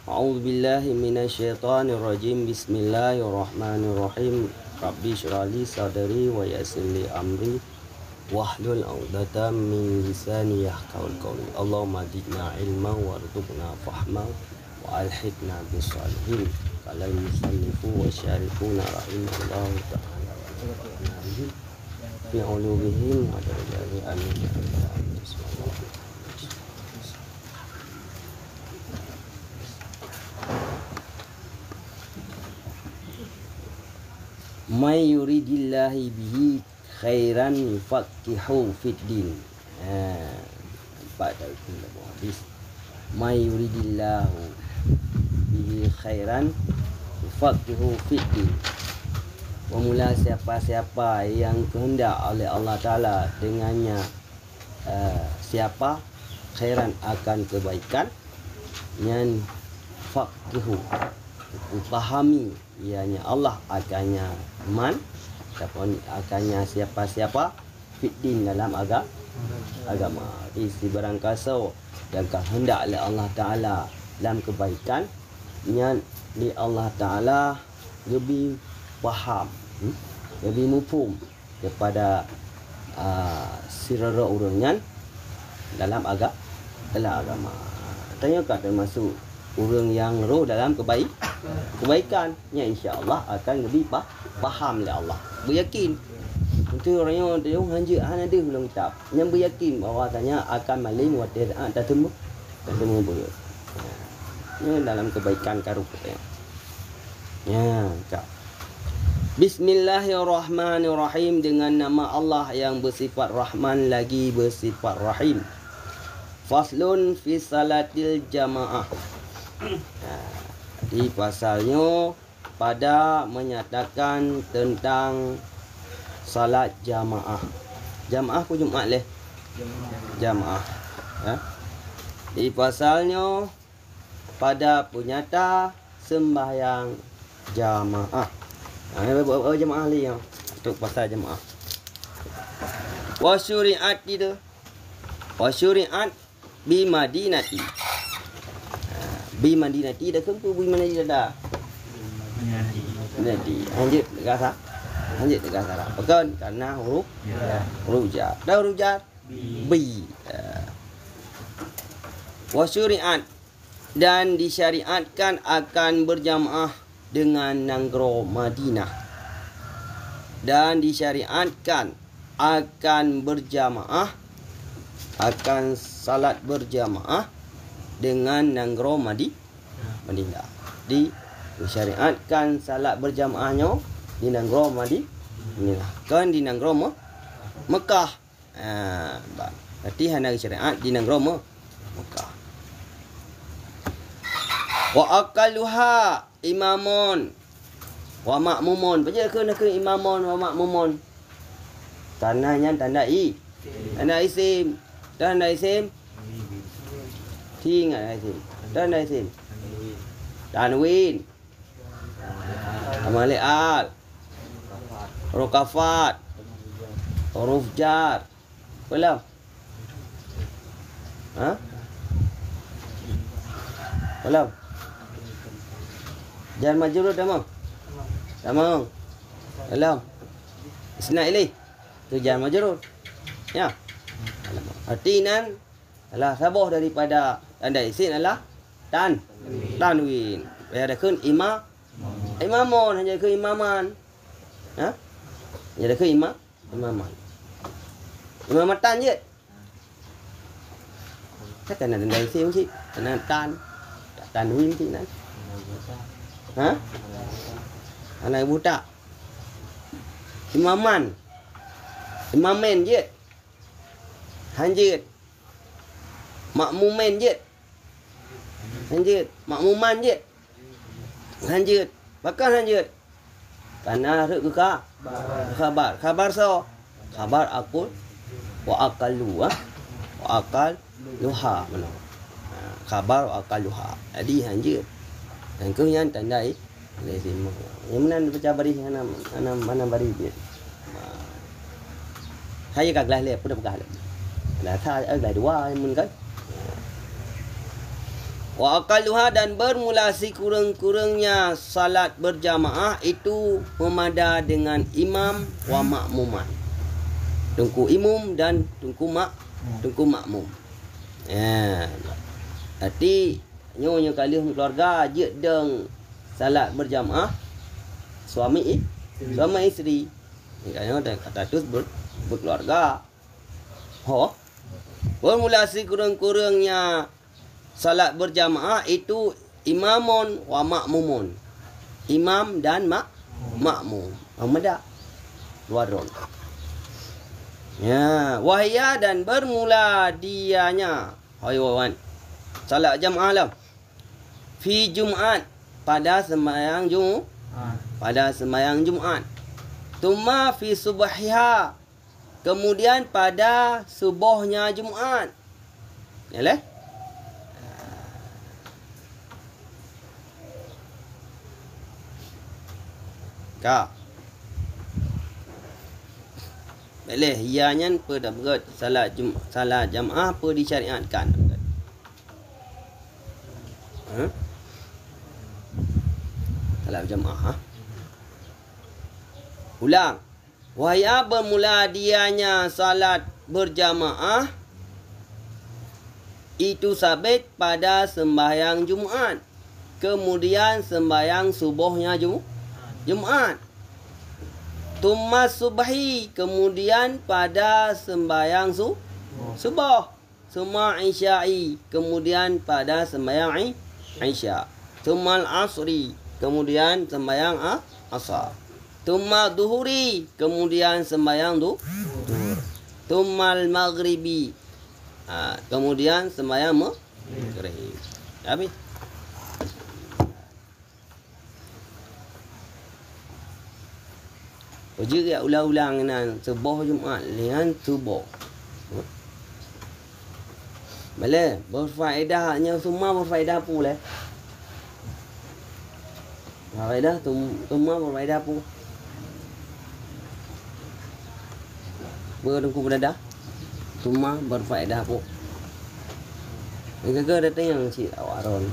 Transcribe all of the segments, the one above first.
A'udzu billahi minasyaitonir rajim. Bismillahirrahmanirrahim. Rabbi shrah li sadri wa yassir li amri wahlul 'uqdatam min lisani yafqahu qawli. Allahumma zidna ilman warzuqna fahma wa alhiqna bis salihin. Qala al-musannifu wa syarifuna rahimallahu ta'ala fi ulumihim wa darajati amin ya rabbal alamin. May yuridillahi bihi khairan yufaqihu fid din. Nampak tak itu dalam hadis. May yuridillahu bihi khairan yufaqihu fid din. Bermula siapa-siapa yang kehendak oleh Allah Ta'ala dengannya siapa khairan akan kebaikan, yang faqihu fahami, ianya Allah akannya man ataupun akannya siapa-siapa fiddin dalam agama. Isi barangkasa yang kehendak oleh Allah Ta'ala dalam kebaikan, yang di Allah Ta'ala lebih faham, lebih mufhum kepada sirara urungan dalam agama. Tanyakah termasuk orang yang roh dalam kebaikan, yang insya-Allah akan lebih faham oleh Allah. Beryakin. Itu orang yang dia hanja ada belum kitab. Yang beryakin bahawa tanya akan maling wa tidak temu boleh. Ya, dalam kebaikan karuk kita. Ya, Kak. Bismillahirrahmanirrahim, dengan nama Allah yang bersifat Rahman lagi bersifat Rahim. Faslun fi salatil jamaah. Di pasalnya pada menyatakan tentang salat jamaah. Jamaah ku Jumaat leh. Jamaah. Di pasalnya pada penyata sembahyang jamaah. Buat jamaah li yang untuk pasal jamaah. Wa syuri'at itu. Wa syuri'at bi Madinati. Bi Madinati dah kempu bi Madinati dah. Madinati. Lanjut dekat sah. Lanjut dekat sah. Bukan karena huruf jar. Dah huruf jar bi. Wa syuri'at, dan disyariatkan akan berjamaah dengan nanggro Madinah. Dan disyariatkan akan berjamaah, akan salat berjamaah dengan nanggro Madinah. Disyariatkan salat berjamaahnya di nanggro Madinah. Kan di nanggro Mekah. Berarti hanya syariat di nanggro Mekah. Wa aqalluha imamun wa makmumun. Baca ke imamun wa makmumun. Tandanya tanda tanda isim. Tanda isim. Ingat isim. Tanda isim. Tanwin. Amaliat. Huruf kafat. Huruf jar. Belum? Belum? Jar majrur tamam. Tamam. Belum? Isna ilaih. Tu jar majrur. Ya. Artinan adalah sabuh daripada tanda isim adalah tanwin. Dia ada kun imamun, hanya ke imaman. Dia ada ke imaman. Imamatan je. Takkan ada tanda isim sih. Kena tanwin sih nan. Anak buta. Imaman. Imamen je. Hanjit. Makmumen je. Hanjit. Makmuman je. Hanjit. Bakal hanjit. Karena harus ke khabar. Khabar so. Khabar akul. Wa aqallu. Wa aqal luha. Khabar wa aqal luha. Jadi hanjit. Dan kau yang tandai lazim. Yang mana baca baris mana baris dia. Hai các lại liệt pun dah. Lah tha ở lại dua mun kan. Wa aqalluha dan bermula sekurang-kurangnya salat berjamaah itu memada dengan imam wa makmuman. Tungku imam dan tungku makmum. Ya. Tapi nyonya kali keluarga je deng salat berjamaah suami isteri. Kan kata tu berkeluarga. Bermula sekurang-kurangnya salat berjamaah itu imamun wa makmumun. Imam dan makmum. Amada. Dua ron. Ya, wahya dan bermula dianya. Haywan. Salat jamaah lah. Fi Jumat pada sembahyang Jumat. Tuma fi subhiha. Kemudian pada subuhnya Jumat. Yalah. Ka. Boleh ianya pada berat salat jamaah apa disyariatkan. Salat jamaah. Ulang. Wahya bermula dianya salat berjamaah itu sabit pada sembahyang Jumat. Kemudian sembahyang subuhnya Jumat. Tumma subhi, kemudian pada sembahyang subuh. Summa isya'i, kemudian pada sembahyang isya. Tumma asri, kemudian sembahyang asar. Tumma duhuri, kemudian sembahyang duhur. Tumma maghribi, kemudian sembahyang maghrib. Habis. Jadi ulang-ulang dengan subuh Jumat dengan subuh. Boleh berfaedahnya semua berfaedah pula. Faedah semua berfaedah pula. Berdengku berada semua berfaedah pula. Gagal datang yang cik awaron.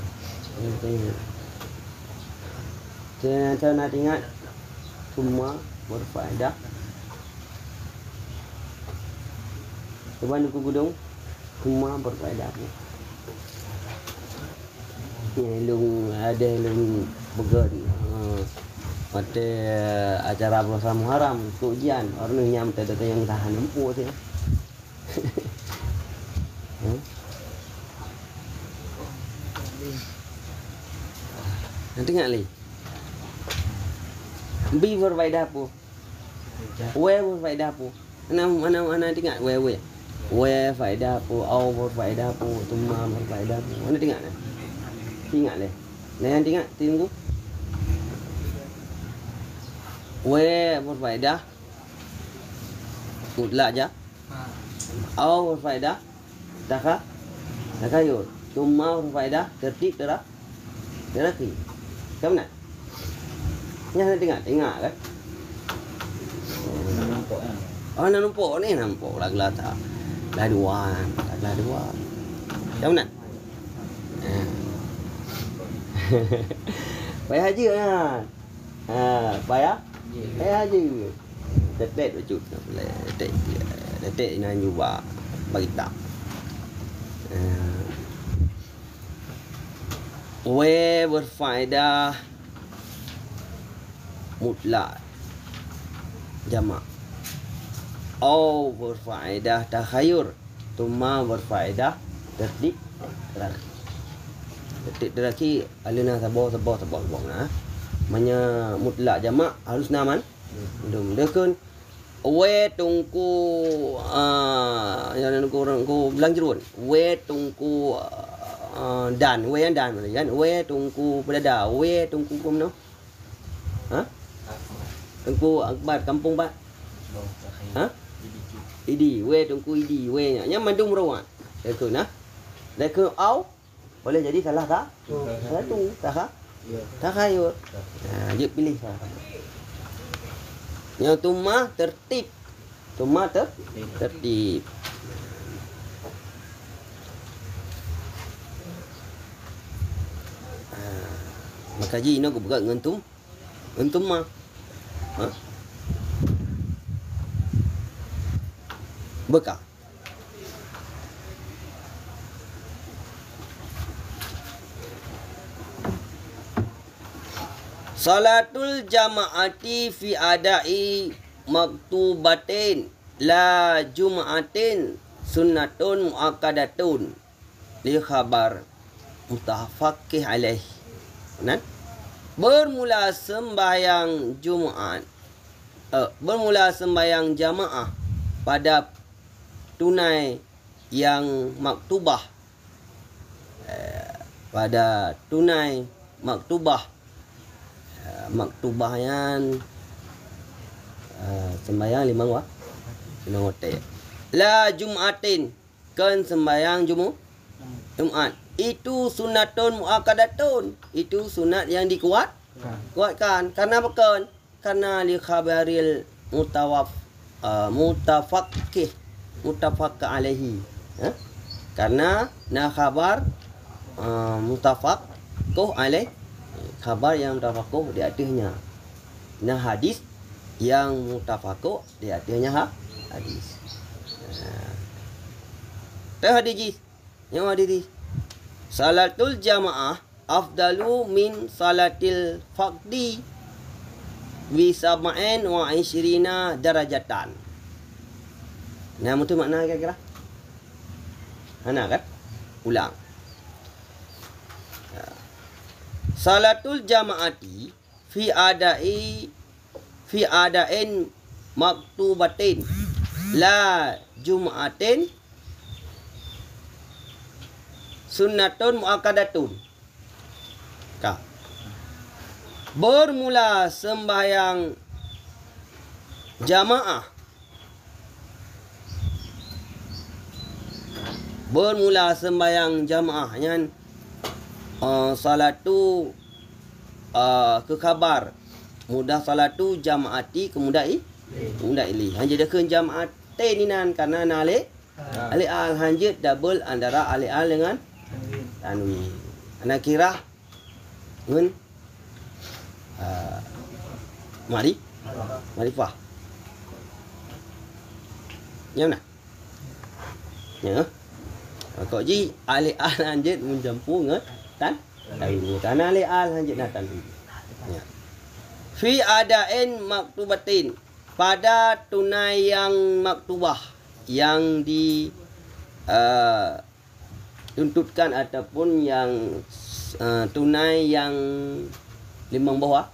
Saya nak ingat semua berfaedah. Coba nuku gudung semua berfaedah. Yang ada yang begon. Pada acara puasa Muharram ujian orang nyam tak ada yang tahan empuk tu. Nanti ngak li. Bi berfaedah apa? We berfaedah apa? Mana tengok we. We faedah apa? Au berfaedah apa? Tumma berfaedah apa? Mana tengok ni? Tengok leh. Yang tengok tunggu. We berfaedah mutlak je. Au berfaedah takayur. Tumma berfaedah tertib terakhir. Kamu nak? Yang tengok kan? Nak nampak ni nampak lah tak. Lah dua. Kamu nak? Payah haji kan? Payah haji. Tetek wujud boleh. Tetek nak cuba bagi tak. We berfaedah mutlak jamak. Au berfaedah takhayur. Tumma berfaedah tertib terakhir. Tertib terakhir alina sabar nah. Manya mutlak jamak harus naman. Dekun we tungku yang orang ku bilang jerun. We tungku dan we yang dan kan. We tungku berada. We tungku kum no. Tungku akbar kampung Pak. Idi, we tungku idi, we nya mandung rawan. Dekun nah. Dekun au boleh jadi salah tak? Salah tu, tak khayur. Dia pilih salah. Yang tumma tertib. Tumma tertib. Maka ji ino ko berat ngentum. Ngentum mah. Ha? Bekah. Salatul jama'ati fi adai maktubatin la jum'atin sunnatun muakkadatun li khabar mutafaqih alaih. Kan? Bermula sembahyang Jumaat, bermula sembahyang jamaah pada tunai yang maktubah, pada tunai maktubah, maktubah yang sembahyang limang waktu. La Jumatin, kan sembahyang Jumaat. Itu sunatun muakkadatun. Itu sunat yang kuatkan. Karena apa? Karena li khabaril mutafaqih alaihi. Karena na khabar mutafaqih alaih, khabar yang mutafaqih di atasnya. Nah hadis yang mutafaqih di atasnya hadis. Hadis yang hadis. Salatul jamaah afdalu min salatil faqdi bi sab'in wa 20 darajatan. Nah, itu makna kira-kira. Ana kan? Ulang. Salatul jamaati fi adain maktubatin la jum'atin sunnatun muakkadatun. Bermula sembahyang jamaah, bermula sembahyang jamaah yang salatu ke khabar mudah salatu jamaati kemudah ili hanya dekat jamaatin ni nan karena nale ali al hanjit double antara ali al dengan tanwin. Ana kira ngun marifah. Yang mana? Ya. Kau ji ali al hanjit mencampur dengan tanwin. Karena ali al hanjit dan tanwin. Ya. Fi adain maktubatin, pada tunai yang maktubah yang di tuntutkan ataupun yang tunai yang limang bawah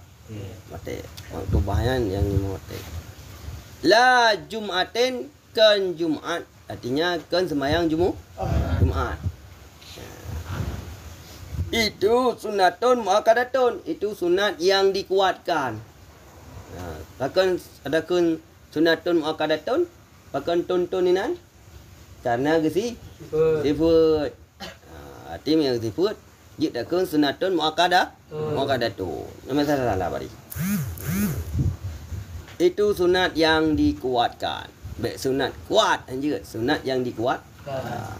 mati maktubah yang limang mati. La Jumatin, kan Jumat, artinya kan sembahyang Jumat. Itu sunatun muakkadatun, itu sunat yang dikuatkan. Bahkan ada kun sunatun muakkadatun, bahkan tuntun inan karena gesi sifat. Tim yang sifat jid dak kun sunatun muakkadatun. Nama salah bari. Itu sunat yang dikuatkan. Baik sunat kuat juga, sunat yang dikuatkan.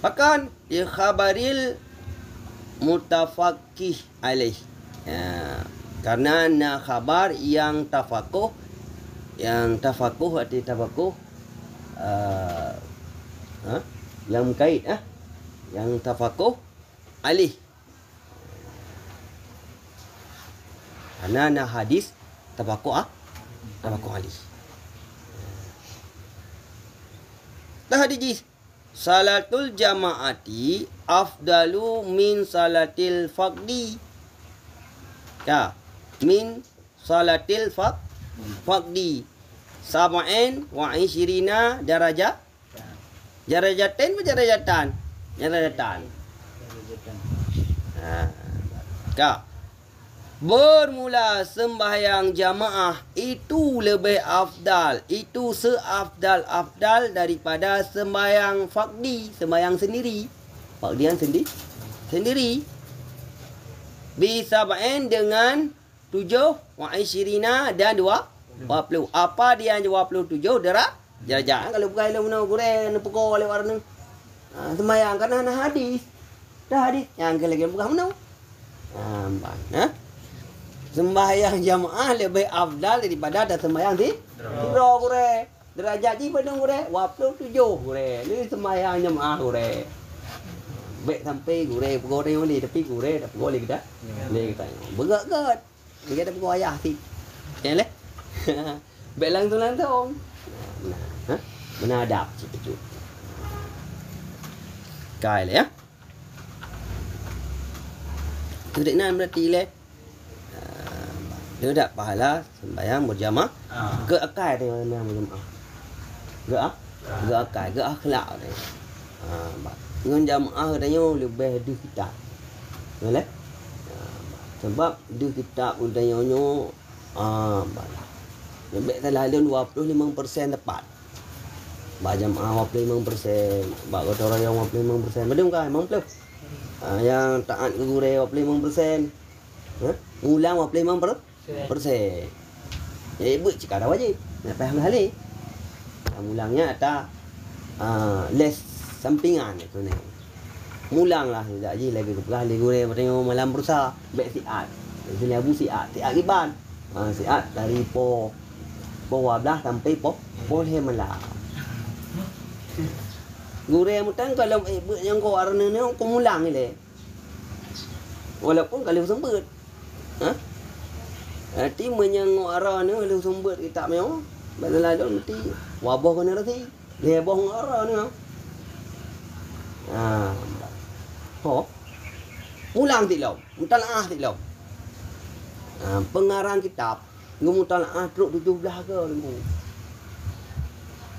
Bahkan di khabaril mutafaqih alaih. Karena na khabar yang tafakuh, arti tafakuh yang kait yang tafakuh alih. Karena na hadis tafakuh alih. Hadis salatul jamaati afdalu min salatil faqdi. Ya, min salatil faqdi sab'in wa 20 darajah. Darajatain apa darajatan? Bermula sembahyang jamaah itu lebih afdal, itu seafdal daripada sembahyang faqdi, sembahyang sendiri. Faqdi yang sendiri. Bisa bain dengan 7 wa 20 dan 20. Apa dia 27 darajat? Kalau bukan ilmu goreng pukul lewat warna. Sembahyang karena hadis. Dah hadis yang lagi bukan mana. Sembahyang jamaah lebih afdal daripada ada sembahyang tidur kure. Derajat ji pada kure 27 kure. Ni sembahyang jamaah kure. Baik sampai kure pegoreng ni tapi kure dah pegor kita. Ni kita. Berat-berat. Dia dah pegor ayah ti. Ya leh. Baik langsung. Nah, menadap sikit. Kai le ya. Tu dak nan berarti le. Dia dak pahala sembahyang berjamaah. Ke akal dia sembahyang berjamaah. Ke akal, ke akhlak dia. Dengan jamaah katanya lebih ada kitab. Boleh? Sebab ada kitab katanya lebih terlalu 25% tepat. Ba jamaah 25%, ba gotong royong 25%. Betul kan? Memang betul. Yang taat ke guru 25%. Ulang 25%. Jadi buat cakap dah wajib. Nak faham hal ni. Mulangnya ada les sampingan itu ni. Mulanglah tak je lagi kepelah lagi gure tengok malam berusaha baik siat. Sini abu siat kiban. Siat dari po 12 sampai po malam. Gure mutang kalau buat yang kau arna ni kau mulang ni le. Walaupun kalau sempet. Nanti menyang arah ni kalau sempet kita memang lalu mesti wabah kena rati. Dia bohong arah ni. Mulang tilau, mutalaah tilau. Pengarang kitab, mutalaah teruk 17 ke ni.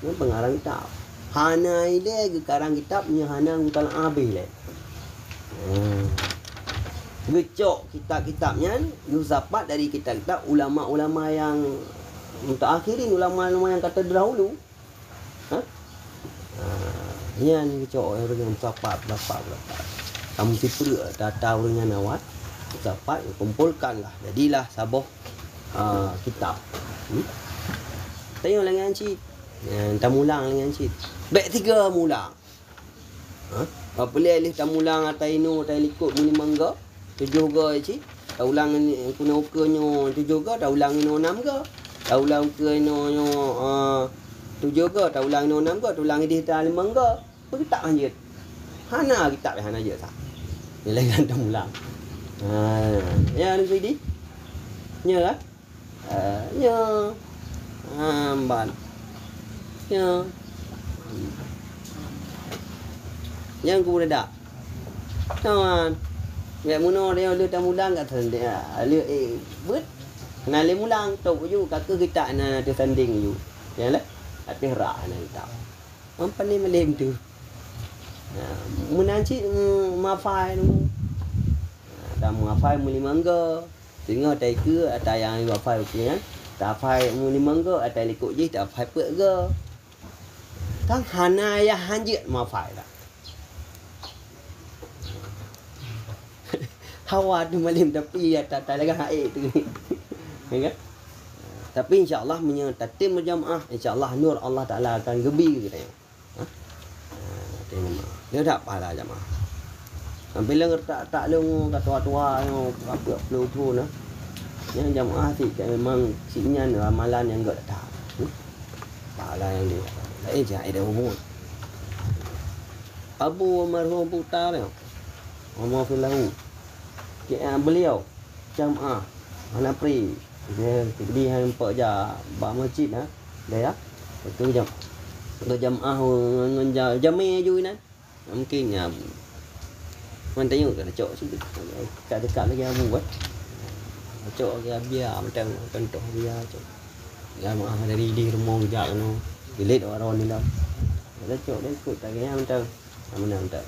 Ni pengarang kitab. Hana ile ke karang kitab nya hana mutalaah habis le. Gecok kitab-kitabnya dapat dari kitab-kitab ulama-ulama yang mutakhirin, ulama-ulama yang kata dahulu. Yang kecok yang dengan sapat berapa. Kamu si perut data dengan awat sapat kumpulkanlah. Jadilah sabuh kitab. Tengok dengan cik. Yang tamulang dengan cik. Baik 3 mulang. Apa leh tamulang atai inu atai likut muni mangga 7 ga cik. Ta ulang ni kuna ukanyo 7 ga, ta ulang ino 6 ga. Ta ulang ke ino 7 ga, ta ulang ino 6 ga, ta ulang di ta 5 ga. Kita lanjut. Hana kitab hana je sah. Ni lagi anda mulang. Ya ni sidi. Nya lah. Nya. Ban. Nya. Yang ku dah. Kawan. Ya muno dia lu tamulang kat sana dia. Lu bet. Kena le mulang tok ju kakak kita na tu sanding ju. Ya lah. Atih ra na kita. Mampan ni melem tu. Menanci mafai tu. Dah mafai muli mangga. Tengok tai ke ada yang mafai punya. Tak fai muli mangga ada likut je tak fai pek ke. Tang hana ya hanjit mafai dah. Hawa tu malim tapi ya tak lagi haid tu. Ya. Tapi insya-Allah menyatatim berjamaah, insya-Allah nur Allah Taala akan gebi kita. Dia tak pahala jamaah. Bila tak lu kat tua-tua yang apa perlu nah. Yang jamaah si memang sinyan ramalan yang enggak tak. Pahala yang dia. Jai dah umur. Abu marhum putar dia. Umar filahu. Beliau jamaah mana pri dia di hampa ja ba masjid dia itu jamaah dengan jami ju nan. Mungkin man tengok kat cok situ. Kat dekat lagi amu buat. Cok dia biar macam contoh biar cok. Jamaah dari di rumah jak no. Bilik orang ni dah. Ada cok dia ikut tak kena macam mana tak.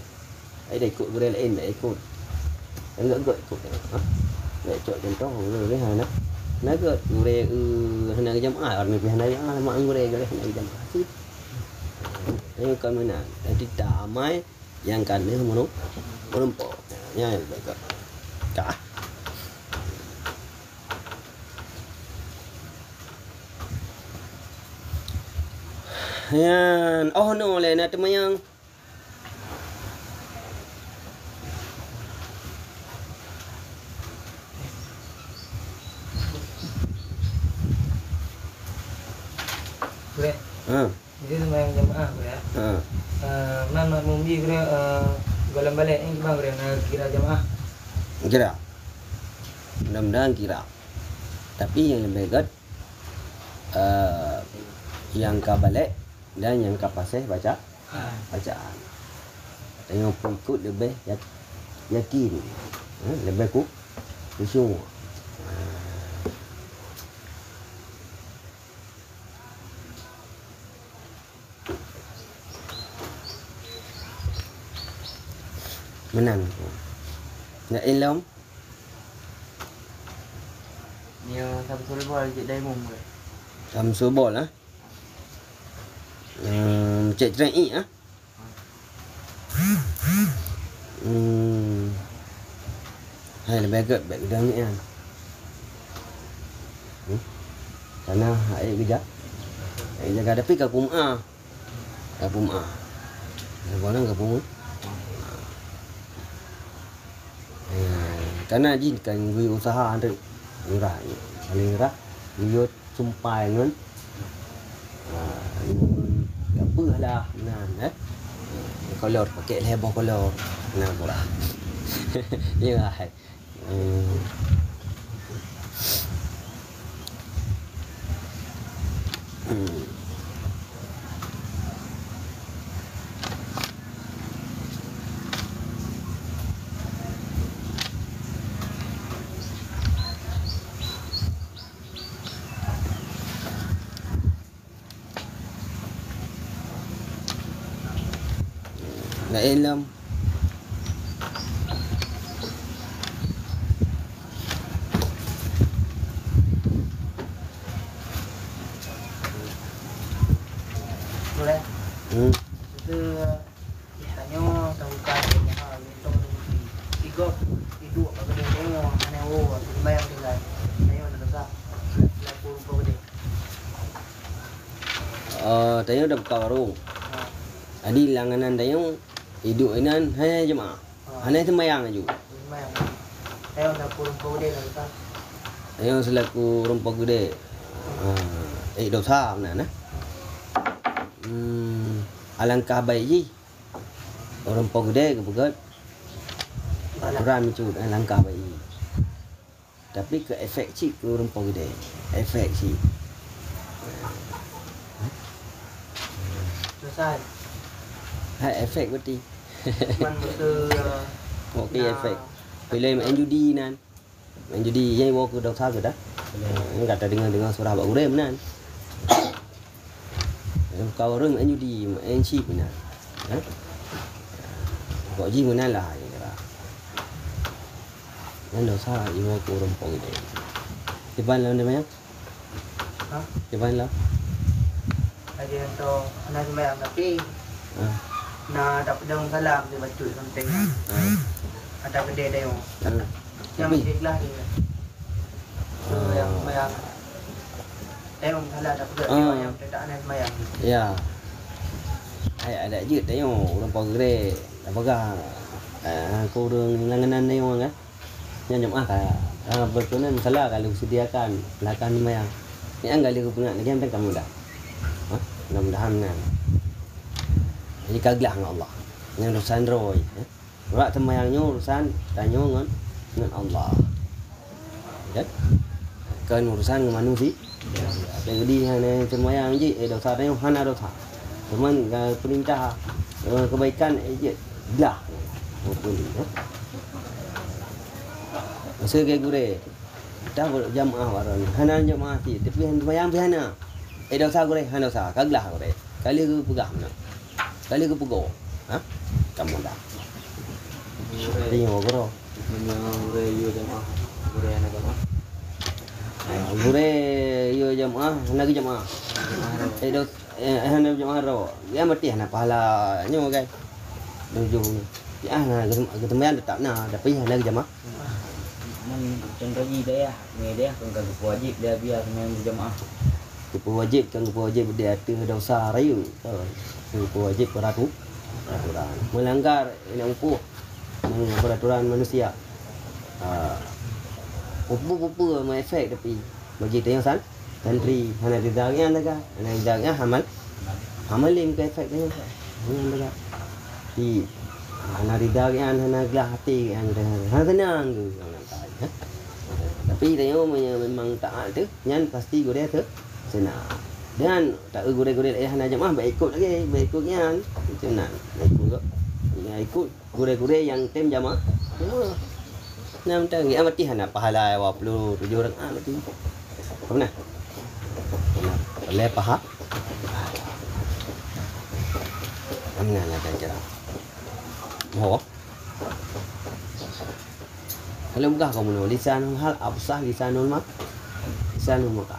Ai dia ikut guru lain tak ikut. Enggak ikut. Dia cok contoh guru dia hana. Naga guru hana jamaah orang ni hana jamaah mak guru dia hana jamaah. Ini kan mana? Jadi damai yang kan ni semua perempuan. Ya, baik. Kah? Yan, oh no le na temayang. Jadi sembahyang jamaah bro ya. Nan makmum di bro golong balik ini bang bro nak kira jamaah. Kira. Mudah-mudahan kira. Tapi yang lebih baik yang ka balik dan yang ka pasih bacaan. Tengok pengikut lebih yakin. Lebih khusyuk. Menang. Nak ilmu? Dia Samsul bol cik Daimum bro. Samsul bol lah. Cik Cerai ah. Hai lebih agak baik gedang ni kan. Karena air kerja. Air jaga tapi kapum ah. Kapum ah. Boleh kapum. Karena jin kan gue usaha ada murah. Paling murah dia sumpai ngan. Apa lah nan kolor pakai lebih kolor nah murah. Ya hai. Nak ilmu Boleh. Itu biasanya tahukan jamaah itu tiga itu apa dia tengok mana sembahyang dengan saya ada dosa. Laku rupa gede. Tayo dah buka warung. Adi langanan tayo hidup inan hanya jemaah. Hanya sembahyang aja. Sembahyang. Saya laku rupa gede ada dosa. Tayo selaku rumpah gede. Dosa benar nah. Alangkah baik je. Orang pau gede ke pegat. Aturan itu alangkah baik. Tapi ke efek cik ke orang pau gede. Efek cik. Selesai. Hai efek berarti. Man betul. Okey efek. Bila main judi nan. Main judi yang bawa ke dosa ke dah. Enggak ada dengan surah Pak Urem nan. Kau orang main judi, main chip benar. Kau ji mana lah ini kira. Yang dosa ibu aku orang pau gede. Tiban lah namanya? Hah? Tiban lah. Ada yang tu anak sembahyang tapi na tak pedang salam dia baca something. Ada gede dia yang. Yang masjid lah dia. Yang sembahyang. Tengok salah tak pedang yang tak anak sembahyang. Ya. Ada je tengok orang pau gede. Tak pegang. Kau orang langanan tengok kan. Yang jemaah kan. Berkenan salah kalau sediakan belakang sembahyang. Ni anggal dia punya lagi yang kamu dah. Mudah-mudahan kan. Ini kaglah dengan Allah. Yang urusan roy. Orang sembahyangnya urusan tanya dengan Allah. Kan? Kan urusan dengan manusia. Jadi hanya sembahyang je dosa tanya hana dosa. Cuman perintah kebaikan je belah. Masa ke gure. Dah jamaah waran. Hana jamaah ti tapi sembahyang hana. Dosa gure hana dosa kaglah gure. Kali ke pegah mana? Kali ke pegau. Kamu dah. Tengok guru. Gure yo jamaah. Gure anak jamaah. Gure yo jamaah, nak jamaah. Hana jamaah ro. Ya mati hana pahala nyo kan. Tujuh. Ya hana ketemuan tetap nah, tapi hana jamaah. Contoh ji dia, ni dia kan wajib dia biar main jamaah. Wajib kan wajib dia ada dosa raya. Wajib peraturan. Melanggar ini upuh peraturan manusia. Upuh efek tapi bagi tengok santri hana didangnya naga hana didangnya hamal Amalin ke efek dia. Dengan berat. Di ana ridagian ana gelah hati yang dah tenang tu orang tak. Tapi tengok memang taat tu, nyan pasti gure tu senang. Dan tak gure-gure nak jemaah baik ikut lagi, baik ikut nyan. Senang. Ikut. Ikut gure-gure yang tem jamaah. Nam tang ya mati hana pahala 27 rakaat mati. Pernah? Boleh faham? Amna lah cara. Oh. Kalau buka kamu no lisanul hal absah lisanul mak. Lisanul mak.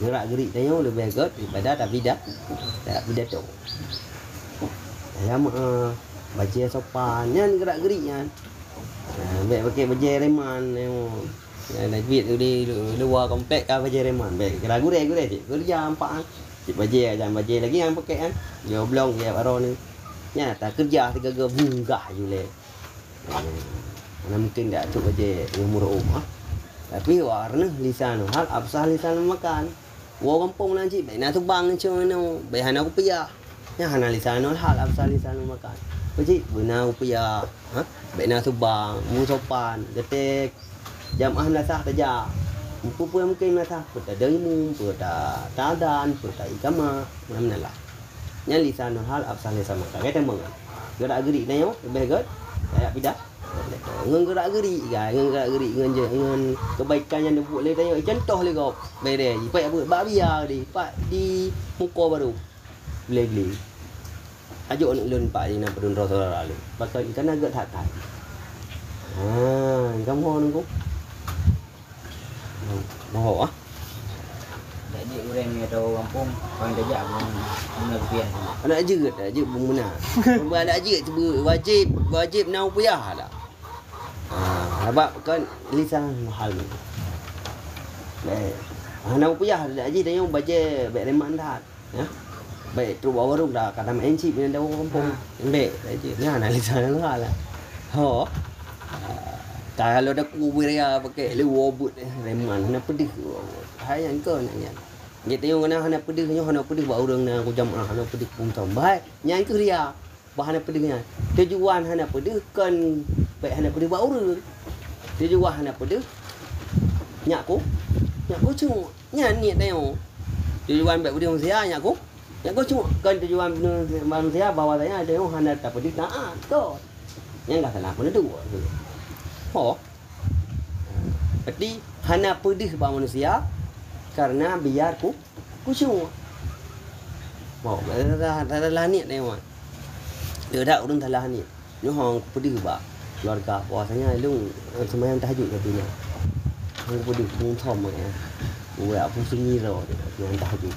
Gerak gerik tanya lebih baik daripada tak pidato. Ya baca sopan nyan gerak geriknya. Baik pakai baju reman tengok. Nak duit tu di luar komplek kan baju reman. Baik gerak gure cik. Kerja empat. Cik baju jangan baju lagi yang pakai kan. Dia belong dia baru ni. Nya tak kerja 3 bunggah je le. Mana mungkin tak tu baju umur umah. Tapi warna lisan hal absah lisan makan. Wa kampung lah cik. Baik nak tubang macam mana. Baik hana rupiah. Nya hana lisan hal absah lisan makan. Cik benar rupiah. Ha? Baik nak tubang, mu sopan, detek. Jamaah nasah saja. Muka pun mungkin nasah, peta ilmu, peta tadan, peta ikama, mana lah. Nya lisan hal absah lisan makan. Kata mong. Gerak gerik tanya, lebih good. Kayak pidah. Ngan gerak gerik guys, ngan gerak gerik ngan kebaikan yang dia buat le tanya. Contoh le kau. Bere, ipak apa? Bak biar di, pak di muka baru. Beli-beli. Ajuk nak lun pak ni nak pedun Rasulullah lalu. Pakai ikan agak tak. Kamu nunggu. Mau ah? Jadi orang ni atau kampung orang dah jam guna rupiah. Anak aje bumuna. Anak aje tu wajib nak rupiah dah. Sebab kan lisan mahal ni. Baik. Nak rupiah anak aje tanya baca baik reman dah. Ya. Baik, terus bawa warung dah. Kata main chip dengan daun kampung. Baik, saja. Ni anak lisan lah lah. Ho. Kalau dah kubur ya pakai le wobut reman nak pedih. Hai yang kau nak nyan. Dia tengok kena hana pedih nyo hana pedih ba urang na ku jamaah hana pedih pun tambah. Nyan ke dia. Bah hana pedihnya. Tujuan hana pedih kan baik hana pedih ba urang. Tujuan hana pedih. Nyak ku cuma nyan ni tengok. Tujuan baik pedih manusia nyak ku. Yang kau cuma kan tujuan manusia bahawa saya ada yang hana tak pedih taat kau. Yang enggak salah pun tu. Oh. Berarti hana pedih bahawa manusia karena biar ku cuma. Mau dah niat tengok. Dia dah urang dah niat. Ni hang pedih ba keluarga puasanya lu sembahyang tahajud kat dunia. Hang pedih pun thom ya. Buat apa sunyi ro dia tahajud.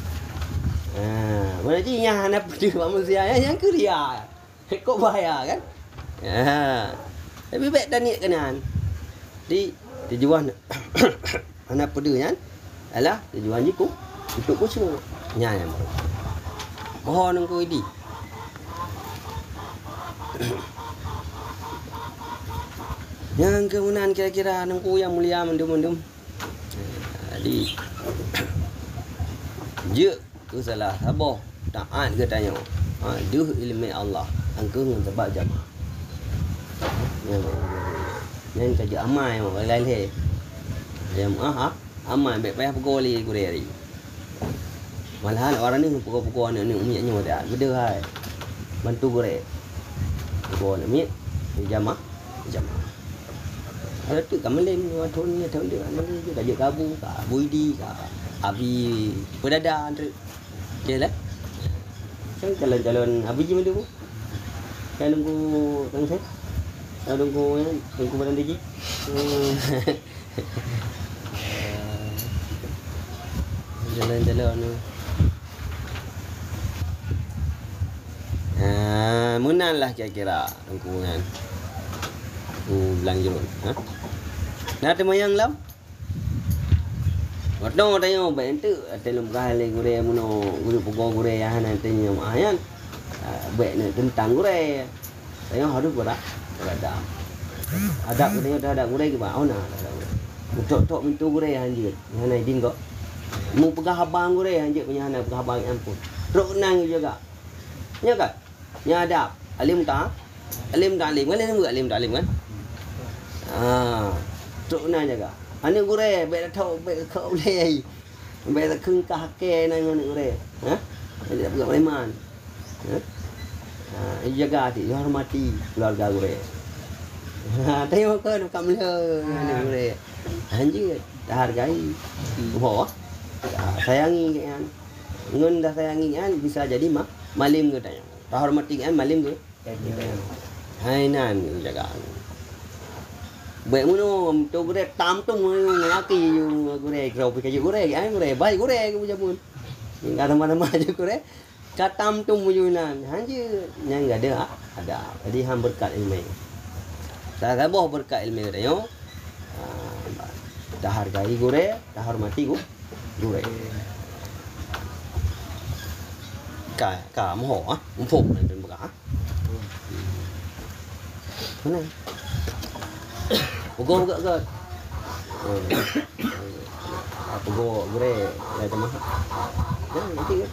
Mana je yang nak pedih manusia yang keria. Kok bahaya kan? Tapi baik dah niat kanan. Di tujuan anak pedih kan? Alah tujuan jiku untuk ku semua. Nya yang baru. Mohon engkau idi. Yang kemudian kira-kira engkau yang mulia mendum-mendum. Jadi je tu salah sabar taat ke tanya duh ilmu Allah angku ngan sebab jamaah yang kerja amai mo lain jamaah amai baik payah pegoli kureri malahan orang ni pukul-pukul ni uminya dah beda hai bantu gore pukul ni jamaah ada tu kamelin thôn ni thôn dia mana dia dah kabu ka buidi ka abi pedada tu. Okey lah. Kan calon-calon abi je dulu. Kan nunggu tang saya. Tunggu badan dia. Jalan-jalan tu. Munan lah kira-kira tungguan. Bilang jeruk. Nak temayang lam? Waktu tanya baik tu, telum kali gure muno guru pukul gure yang hana tanya mayan, baik ni tentang gure. Tanya harus berak, beradab. Adab tanya dah ada gure ke bawah na. Tok mintu gure hanjir, hana idin kok. Mu pegah abang gure hanjir punya hana pegah abang ampun. Ruknan juga. Ya kan? Nya adab. Alim tak? Alim ta'lim kan? Alim ta'lim kan? Ruknan juga. Ani gure baik tahu baik kau boleh. Baik khung kahke nang gure. Ha? Dia buat preman. Jaga hati, hormati keluarga gure. Tengok ke dekat mula ni gure. Anjir, dah hargai. Oh. Sayangi kan. Ngun dah sayangi kan bisa jadi malim ke tanya. Dah hormati kan malim ke? Hai nan jaga. Baik muno tu gure tam tu laki gure kau pergi gure kan gure baik gure ke punya pun. Enggak mana-mana je gure. Katam tu mujunan. Hanya yang enggak ada. Jadi ham berkat ilmu. Saya boh berkat ilmu dia yo. Dah hargai gure, dah hormati gure. Cả một hổ á, một phục này trên bờ cá. Thế này. Pogo gak. Pogo gure lại teman. Nah, nanti kan.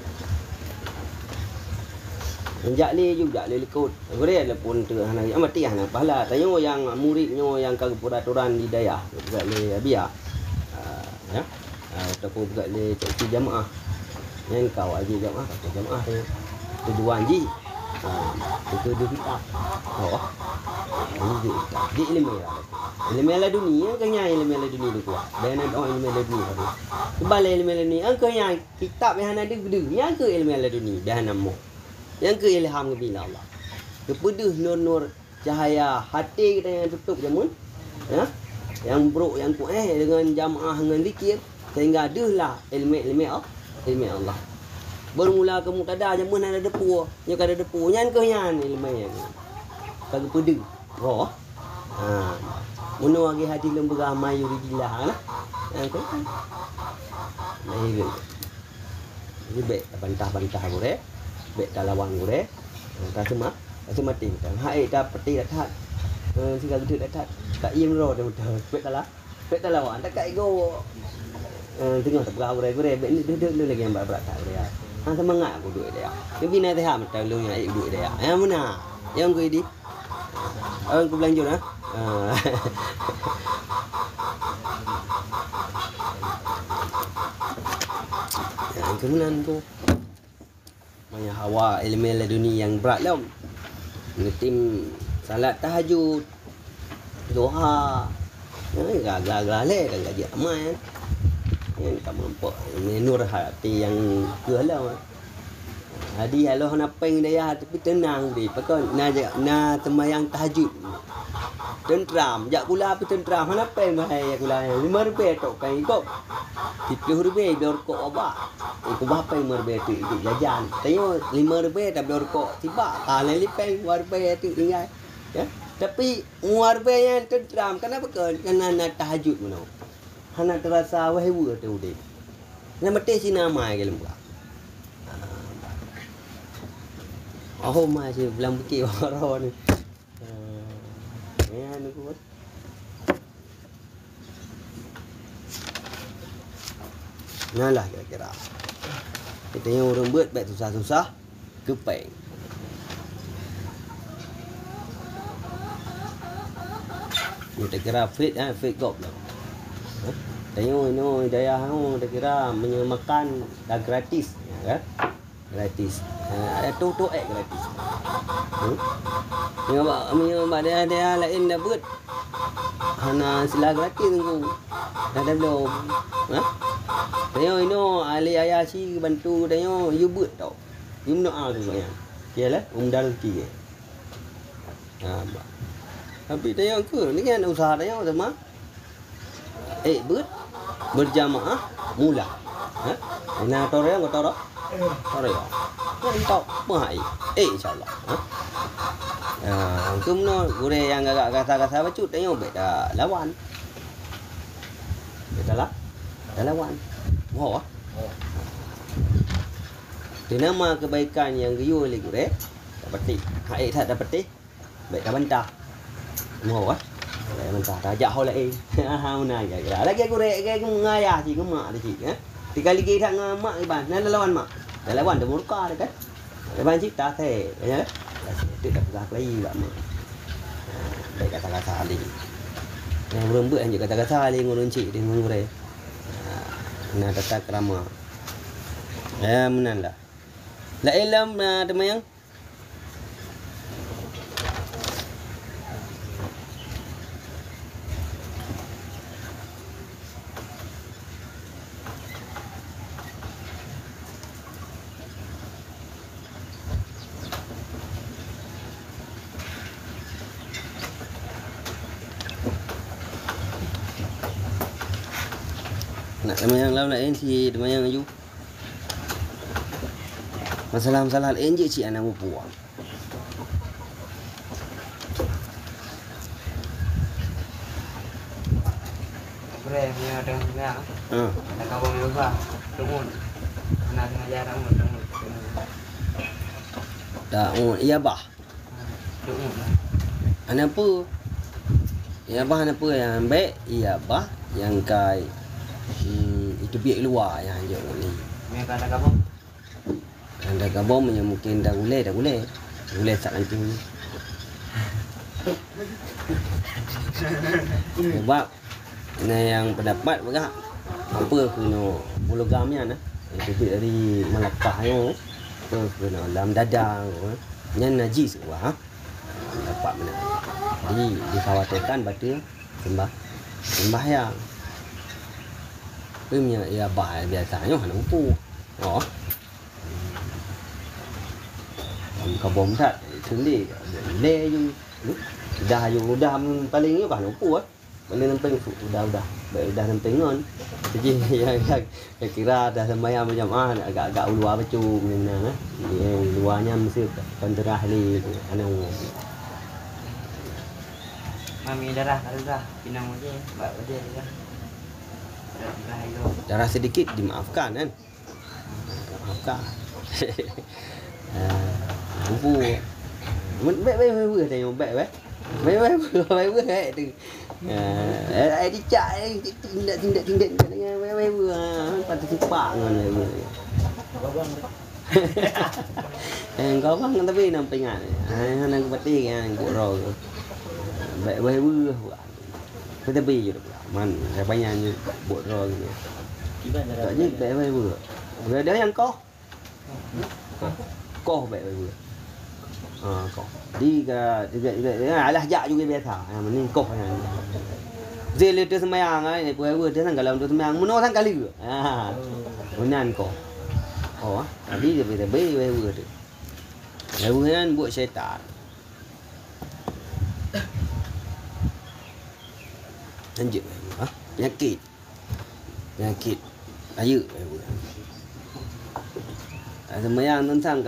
Jali juga likut. Gure le pun tu hana amati hana pahala. Tayo yang muridnyo yang kagapuraturan di daya. Gak le biar. Ya. Ataupun gak le cik jamaah. Yang kau aja jamaah tu. Tujuan ji. Itu dia kita. Oh. Ini di ilmu ya. Ilmu la dunia kanya ilmu la dunia tu. Bayan doa ilmu la dunia tu. Kebal ilmu la dunia ang kanya kitab yang ada gede. Yang ke ilmu la dunia dah namo. Yang ke ilham ke bila Allah. Kepeduh nur cahaya hati kita yang tutup jamun. Ya. Yang buruk yang kuat dengan jamaah dengan zikir sehingga adahlah ilmu Allah. Bermula ke muktada jamun ada depu. Nya kada depu nyan ke nyan ilmu yang. Kagak pedu. Roh. Muno agi hati lembaga mayuridilah lah. Yang kan. Nah ini. Ini baik bantah-bantah gure. Baik lawan gure. Tak mati. Hai dah peti dah that. Segala tu dah that. Tak im ro dah betul. Baik lawan tak kai go. Tengok tak berapa gure. Baik ni duduk lagi yang berat tak gure. Semangat aku duit dia. Dia bina dia macam lu yang aik duit dia. Yang mana? Yang gue di. Orang ku belanja lah. Yang kemudian tu banyak hawa ilmu laduni yang berat lah. Ngetim salat tahajud, doa. Gagal le gaji amal. Yang tak mampu nur hati yang kehalau. Hadi Allah nak peng dia tapi tenang di. Pakon na sembahyang tahajud. Tentram, jak pula tapi tentram mana peng bahaya pula 5 rupiah tok peng ikut. 30 rupiah dorkok obak. Ikut berapa 5 rupiah tu ikut jajan. Tengok 5 rupiah tak dorkok tiba kalau lipeng 2 rupiah tu tinggal. Ya. Tapi 2 rupiah yang tentram kenapa kan? Kerana nak tahajud mana. Hana terasa wahewa tu dek. Nak mati sini mai ke lembu. Oh masih belum bukit orang ni. Ya ni kuat. Nalah kira-kira. Kita yang orang buat baik susah-susah kepeng. Kita kira fit fit gop lah. Tengok ini daya hang dah kira makan dah gratis ya kan? Gratis. Ada tu gratis. Tengok dia lain dah buat. Hana sila gratis tunggu. Dah belum. Ha? Tengok ini ahli ayah si bantu tengok you buat tau. You nak tu saya. Yalah umdal ki. Tapi tengok ke ni kan usaha tengok sama. Buat berjamaah mula. Ha? Nah tore yang tore. Tore ya. Kan tau mahai. Insyaallah. Ha? Kumno gure yang agak kata-kata bacut tengok beda lawan. Beda lah. Dah lawan. Wah. Di nama kebaikan yang giyu oleh gure dapat hai tak dapat baik dah bantah. Wah. Mentah tajak hol lain. Mana ya. Lagi aku rek ke ngayah cik ke mak tu cik. Tiga lagi tak mak iban. Nan lawan mak. Lawan dia muka dia kan. Lepas cita teh, ya. Itu dah bergerak lagi juga mah. Baik kata-kata ali. Yang berembut anjuk kata-kata ali ngurun cik dia ngurun. Nah tata krama. Ya menan lah. La ilam temayang. Nak temayang lain si temayang aju. Masalah-masalah lain je cik anak buang. Bre punya dengan ada kawan juga. Tunggu. Nak ngajar kamu tunggu. Dah iya bah. Tunggu. Anak apa? Iya bah anak apa yang baik? Iya bah yang kai itu biar luar yang je ni. Punya kata kamu. Anda gabung yang mungkin dah boleh tak nanti ni. Sebab yang pendapat bergerak apa kena pologamnya nah. Itu dari Melaka yo. Apa kena dalam dadang yang najis wah. Dapat benar. Jadi dikhawatirkan batu sembah yang punya ya bahaya biasanya hanya upu. Oh. Kabom tak sendiri le ju dah paling ni bahan upu paling penting udah baik penting kan jadi yang kira dah sembahyang berjamaah agak-agak luar bacu mana luarnya mesti penterah li anu Mami darah pinang aja mbak aja ya. Darah sedikit dimaafkan kan. Maafkan. Upu. Baik tengok baik. Baik tu. Dicak tindak dengan baik. Patut simpak dengan baik. Kau bang tapi nampak ingat. Hang peti kan goro. Baik buat. Tapi je man banyaknya buat ro gitu. Tak je baik buat. Ada yang kau. Kau baik buat. Kau. Juga alah jak juga biasa. Yang penting kau yang. Zil itu semayang ai buat dia sang kalau tu semayang muno sang kali ke. Menan kau. Oh, tadi dia baik buat tu. Lawan buat syaitan. Lanjut penyakit ayu semayang tentang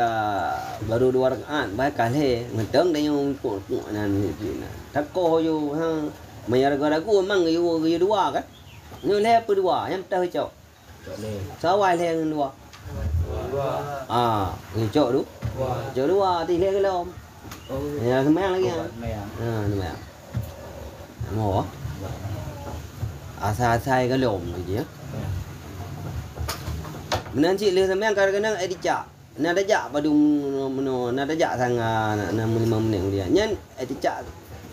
baru 2 rakaat baik kali ngedeng dia yang nan takoh yo hang mayar ragu memang yo dua kan ni le apa dua yang tahu cok sawai le yang dua ni cok tu cok dua ti le kelom ya semayang lagi semayang mau asal-asal ke lom tu je. Menanci le sampean kadang-kadang dicak. Nak dajak padu meno nak dajak sangat nak 5 minit kemudian. Nyan dicak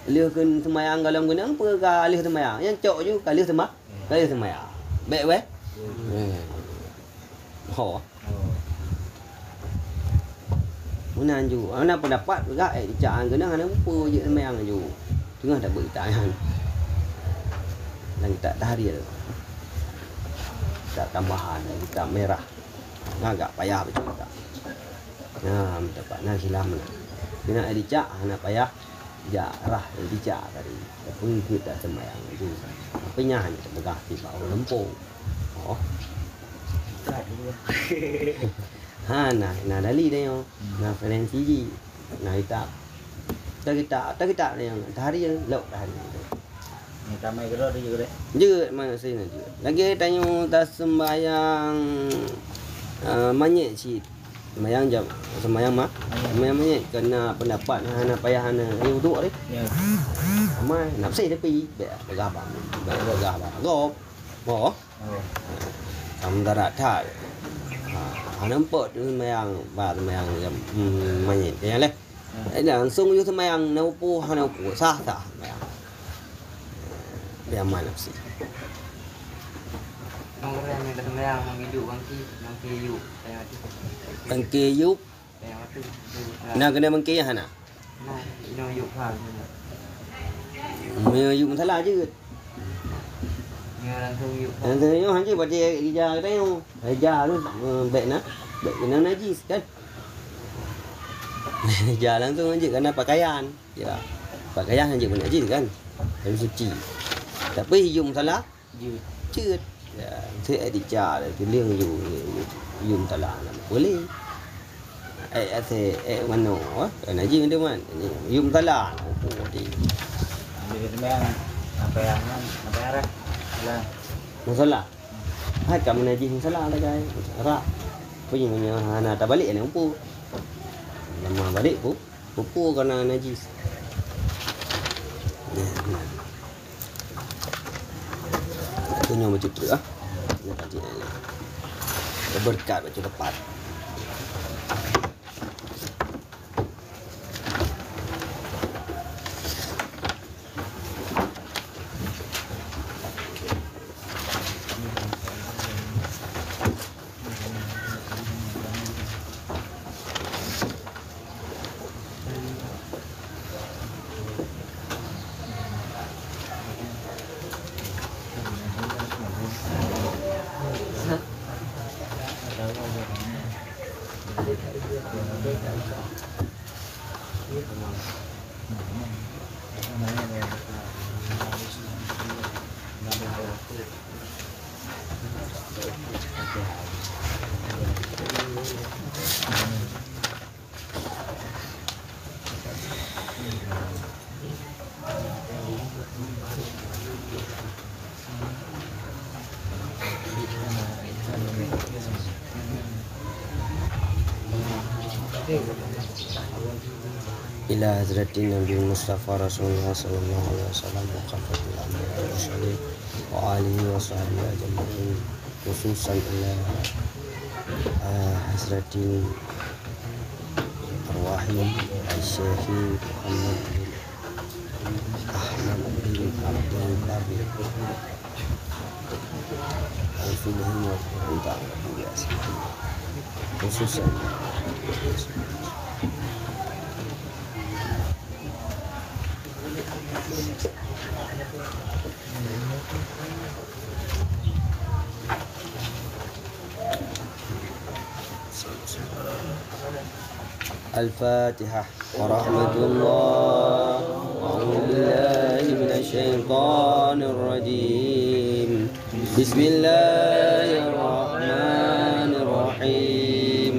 le kan semayang dalam gunang apa ka le semayang. Yang cok ju kali semayang. Baik weh. Menan ju. Ana pendapat juga dicak gunang ana apa je semayang ju. Tengah dak bertanya. Dan tak tahrir tak tambahan tak merah agak payah betul tak dapat nak hilang kena dicak nak payah jarah dicak tadi tapi kita semayang itu apanya hanya tegah di bawah lempung nah dali dia nah referensi nah kita yang tahrir lok tahrir Ramai gerak dia juga. Juga mana sini juga. Lagi tanya tak sembahyang manyet si sembahyang jam sembahyang mak. Sembahyang manyet kena pendapat hana payah hana duduk ni. Ya. Ramai nak sei tapi bergabang. Bergabang. Gop. Mo. Samdara thai. nampak tu semayang mayit yang leh. Langsung you semayang naupu sah semayang. Yang mana sih? Nong keren yang semayang nong hidup bangki yuk saya mati. Bangki yuk. Saya mati. Nak kena bangki yang mana? Nah, nong yuk hal. Yuk masalah je. Langsung yuk. Langsung yuk hanya pada ija kita yang ija tu baik kena najis kan. Ija langsung aja kena pakaian. Ya. Pakaian aja pun najis kan. Dari suci. Tapi yuk masalah cut. Ya, saya ija dah liang yuk masalah boleh. Mana? Najis tu man. Yuk masalah. Jadi semayang apa yang arah lah. Masalah. Hai kamu najis masalah lah guys. Rak. Punya anak tak balik ni umpu. Lama balik pupu kerana najis. Aku nyawa baca tu ah. Nak baca ni. Berkat baca tepat. إلى حضرة النبي المصطفى رسول الله صلى الله عليه وسلم وكافة الأنبياء والمرسلين وآله وصحبه أجمعين خصوصا إلى حضرة الرحيم الشيخ محمد بن أحمد بن عبد القادر وفيهم وفيهم خصوصا الفاتحة ورحمة الله أعوذ بالله من الشيطان الرجيم بسم الله الرحمن الرحيم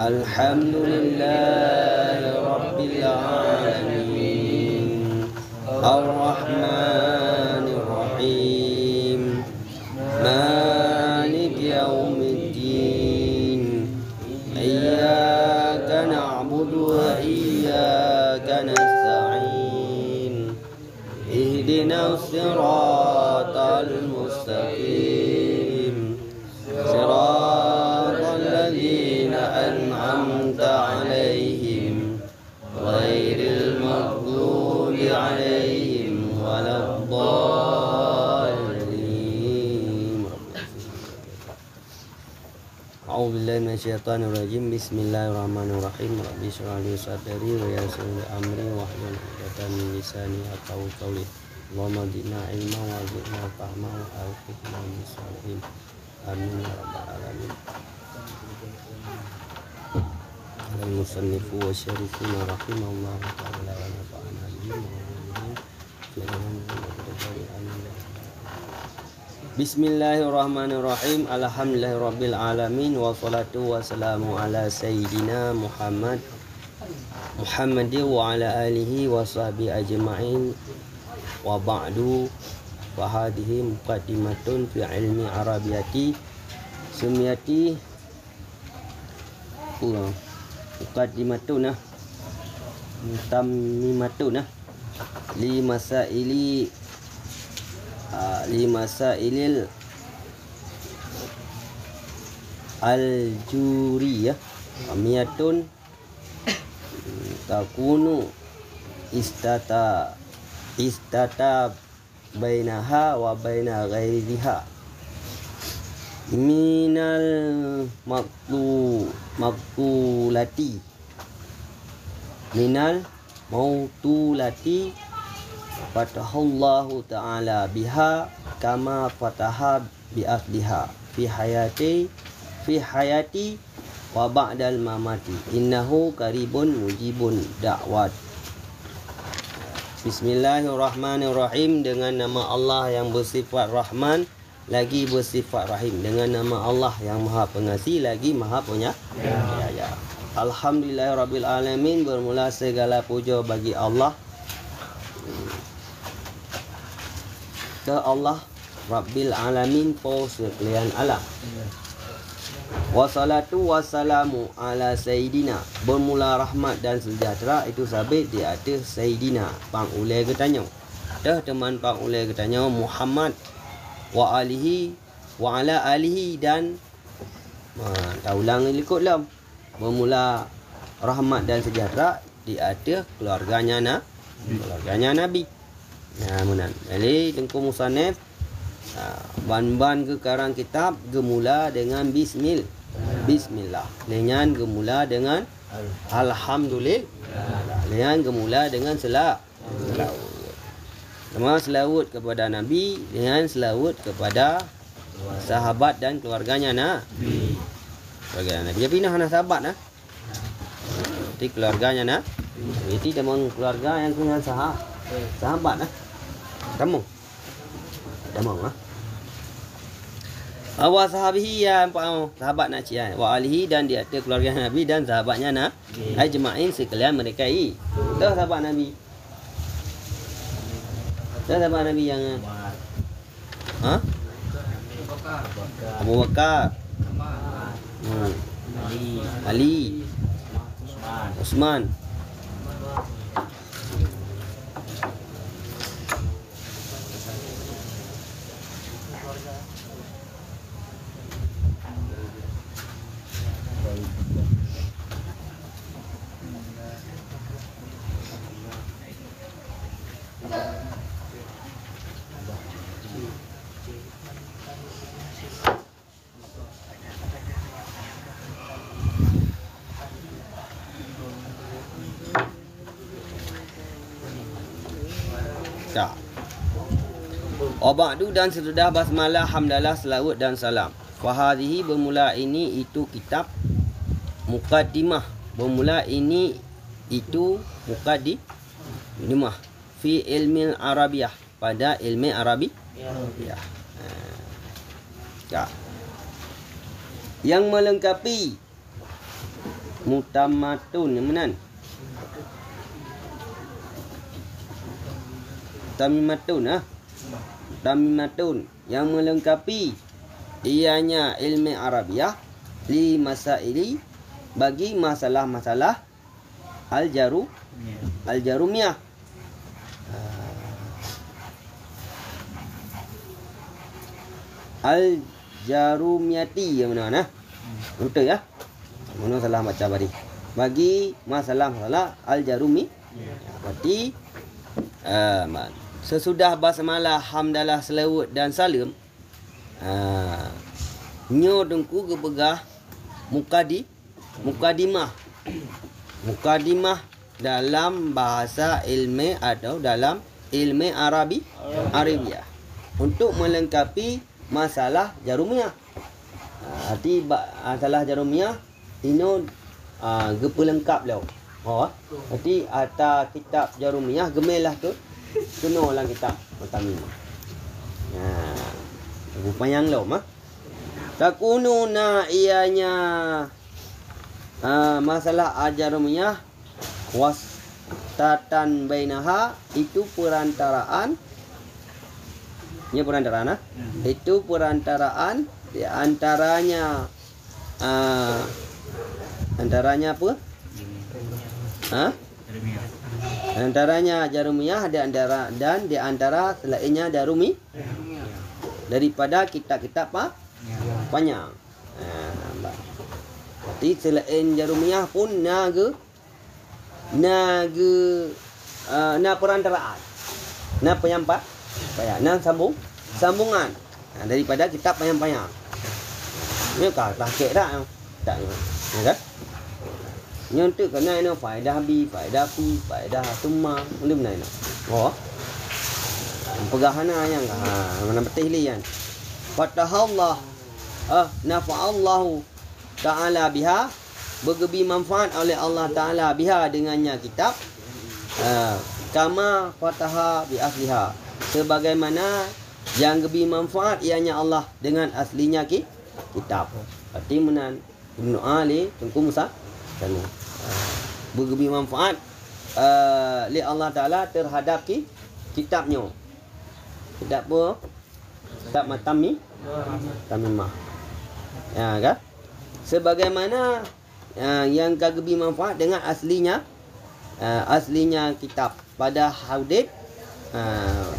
الحمد لله رب العالمين الرحمن الرحيم مالك يوم الدين إياك نعبد وإياك نستعين اهدنا الصراط المستقيم صراط الذين أنعمت عليهم غير المغضوب عليهم ولا الضالين. أعوذ بالله من الشيطان الرجيم بسم الله الرحمن الرحيم رب اشرح لي صدري ويسر لي أمري واحلل عقدة من لساني يفقهوا قولي اللهم زدنا علما وارزقنا فهما وألقنا من الصالحين آمين يا رب العالمين. المصنف والشريفين رحمه الله تعالى ونفعنا به Bismillahirrahmanirrahim. Alhamdulillahirabbil alamin wassalatu wassalamu ala sayyidina Muhammad wa ala alihi washabihi ajma'in wa ba'du wa hadhihi muqaddimatun fi ilmi arabiyati sumiyati muqaddimatuna mutammimatuna li masailil al-juri ya. Miyatun takunu istata bainaha wa baina ghairiha minal maktulati minal mautulati fatahallahu ta'ala biha kama fataha bi asliha fi hayati wa ba'dal mamati innahu qaribun mujibun da'wat. Bismillahirrahmanirrahim. Dengan nama Allah yang bersifat Rahman lagi bersifat Rahim. Dengan nama Allah yang Maha Pengasih lagi Maha Penyayang. Alhamdulillahirabbil alamin. Bermula segala puja bagi Allah. Ke Allah Rabbil alamin po sekalian alam. Wassalatu wassalamu ala Sayyidina. Bermula rahmat dan sejahtera itu sabit di atas Sayyidina Pang Ulai Getanyo. Dah teman Pang Ulai Getanyo Muhammad wa alihi wa ala alihi dan tak ulang ikut lam. Bermula rahmat dan sejahtera di atas keluarganya Nabi. Menan. Jadi tengku musannaf ban-ban ke karang kitab gemula dengan Bismillah. Dengan gemula dengan Alhamdulillah. Dengan gemula dengan selawat. Sama selawat kepada Nabi dengan selawat kepada sahabat dan keluarganya Nabi. Keluarga Nabi. Dia pindah anak sahabat nah. Jadi keluarganya Nabi. Itu memang keluarga yang punya sahabat nah. Kamu. Damang ah. Wa sahabihi ya sahabat nak cian wa alihi dan di atas keluarga Nabi dan sahabatnya ajma'in sekalian mereka itu sahabat Nabi. Sahabat Nabi yang Abu Bakar, Ali, Utsman. Waba'du dan sesudah basmalah hamdalah selawat dan salam. Fahadhihi bermula ini itu kitab muqaddimah. Bermula ini itu muqaddimah fi ilmi Arabiyah pada ilmu Arabi. Ya. Yang melengkapi mutamatun menan. Tamimatun yang melengkapi ianya ilmu Arabiyah li masaili bagi masalah-masalah al-jarumiyah. Al-jarumiyati yang mana betul ya? Mana salah baca tadi. Bagi masalah-masalah al-jarumi. Berarti sesudah basmalah hamdalah selawat dan salam nyo dengku kepegah mukadimah dalam bahasa ilmu atau dalam ilmu Arabiyah untuk melengkapi masalah jarumiyah. Arti masalah jarumiyah ini gepelengkap lau. Arti atas kitab jarumiyah gemelah tu kena lah kita macam ni. Rupanya yang law mah. Takununa ianya masalah ajarumiyah wasatan bainaha itu perantaraan. Ini perantaraan itu perantaraan di antaranya antaranya apa? Antaranya jarumiyah dan di antara selainnya darumi daripada kitab-kitab panjang. Berarti selain Jarumiyah pun naga perantaraan. Na penyampaian. Na sambungan. Daripada kitab payang-payang. Ini kah takik tak? Tak. Ya kan? Nyontek kena ini faedah bi, faedah pi, faedah summa. Benda benar ini. Oh. Pegahana yang mana betul lian. Fatahallah. Nafa'allahu ta'ala biha, bergebi manfaat oleh Allah Ta'ala biha dengannya kitab. Kama fataha bi asliha, sebagaimana yang gebi manfaat ianya Allah dengan aslinya kitab. Berarti menan Ibnu Ali Tengku Musa dan bergebi manfaat li Allah Ta'ala terhadap kitabnya. Kitab apa? Kitab Tamimah. Ya kan? Sebagaimana yang kagebi manfaat dengan aslinya kitab pada Haudib,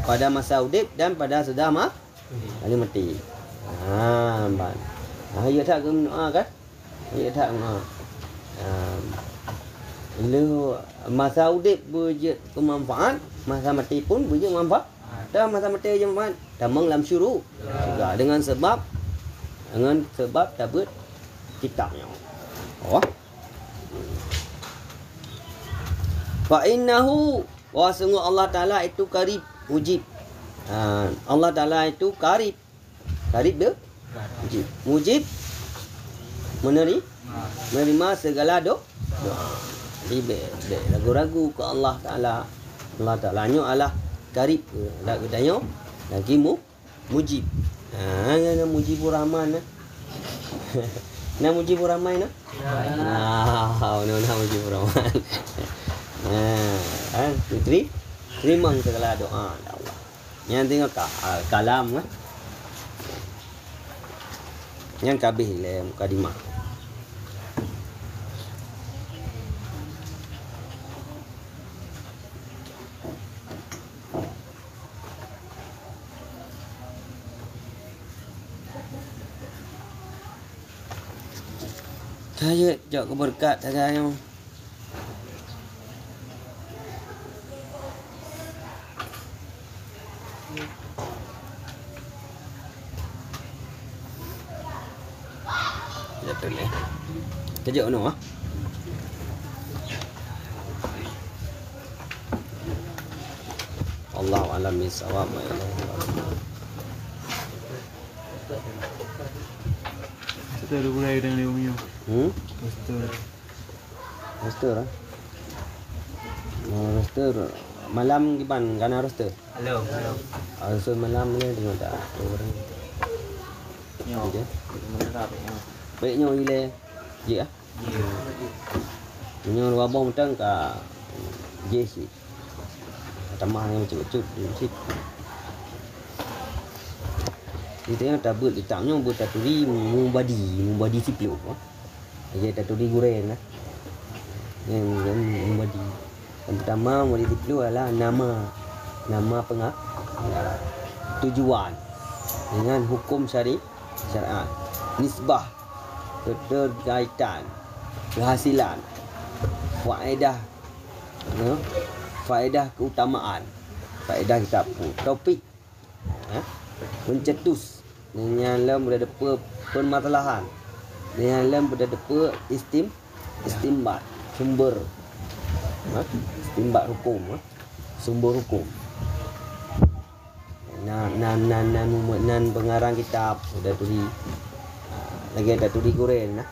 pada masa Haudib dan pada sudah mati. Ya tak guna kan? Ya tak guna. Bila masa Haudib berje kemanfaat, masa mati pun berje manfaat. Dan masa mati je manfaat. Tamang lam syuru juga dengan sebab tabut kitabnya. Oh. Fa innahu, wa sungguh Allah Taala itu karib mujib. Allah Taala itu karib dia mujib menerima segala doa. Jadi ragu-ragu ke Allah Taala. Allah Taala nyo Allah karib lah katanya lagi mujib. Nama Mujibur Rahman. Nama Mujibur Rahman no? Nama Mujibur Rahman. Terima segala doa Allah. Yang tengok kalam kan. Yang kabih le mukadimah. Saya jauh keberkat saya. Betul ni. Kejap no ah. Allahu a'lam bissawab. Kita ada mulai dengan dia punya. Roster lah. Roster malam giban kana roster. Hello. Roster malam ni tengok tak orang. Nyo. Mana rapi nyo. Baiknya ile. Je ah. Ya. Nyo wabah mentang ka JC. Tambah yang cukup sikit. Kita yang tabut letaknya buat taturi mubadi siplo. Jadi taturi guren lah. Yang mubadi. Yang pertama mubadi siplo adalah nama tujuan dengan hukum syariat, nisbah, keterkaitan, kehasilan, faedah keutamaan, faedah kitab, topik, mencetus dengan lam berada permasalahan, dengan lam berada istimbat sumber, istimbat hukum, sumber hukum. Nan pengarang kitab sudah turi lagi ada turi guren lah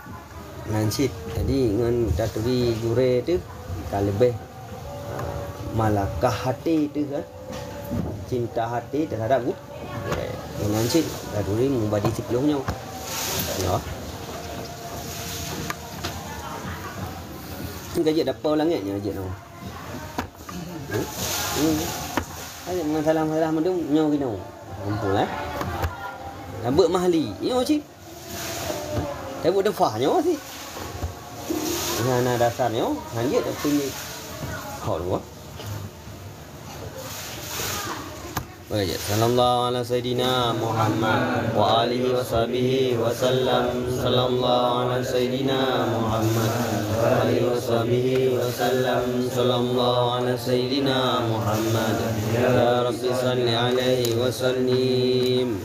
nansit. Jadi dengan turi gure tu kalau lebih malakah hati tu kan, cinta hati terhadap nansit turi mubadi sebelumnya ya. Ni gaji dapat langitnya aje no. Ada masalah-masalah macam nyaw kino. Ampun Nabut mahli. Nyaw cik. Tabut defah nyaw sih. Nah dasarnya hanya dah punya. Hot dua. Baik, sallallahu ala sayyidina Muhammad wa alihi wa sahbihi wa sallam. Sallallahu ala sayyidina Muhammad wa alihi wa sahbihi wa sallam. Sallallahu ala sayyidina Muhammad. Ya Rabbi salli alaihi wa sallim.